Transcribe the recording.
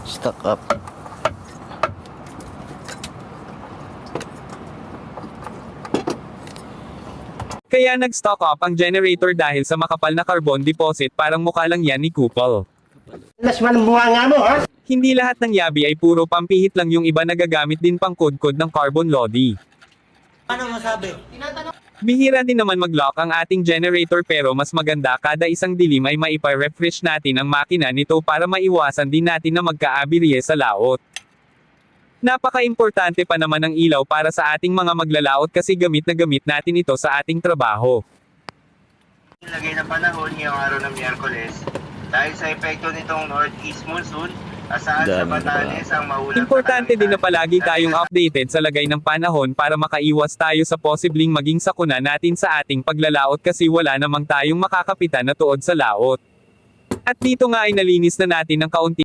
Stock up. Kaya nag-stock up ang generator dahil sa makapal na carbon deposit, parang mukha lang yan ni Kupal. Mas malambuha nga mo, ha? Hindi lahat ng yabi ay puro pampihit lang, yung iba nagagamit din pang kudkod ng carbon lodi. Ano masabi? Bihira din naman mag-lock ang ating generator, pero mas maganda kada isang dilim ay maipa-refresh natin ang makina nito para maiwasan din natin na magka-aberye sa laot. Napaka-importante pa naman ng ilaw para sa ating mga maglalaot kasi gamit na gamit natin ito sa ating trabaho. Lagay na panahon ngayong araw ng Miyerkules dahil sa epekto nitong northeast monsoon, asahan sa Dami Batanes ang maulan. Importante din na palagi tayong updated sa lagay ng panahon para makaiwas tayo sa posibleng maging sakuna natin sa ating paglalaot kasi wala namang tayong makakapitan na tuod sa laot. At dito nga ay nalinis na natin ng kaunti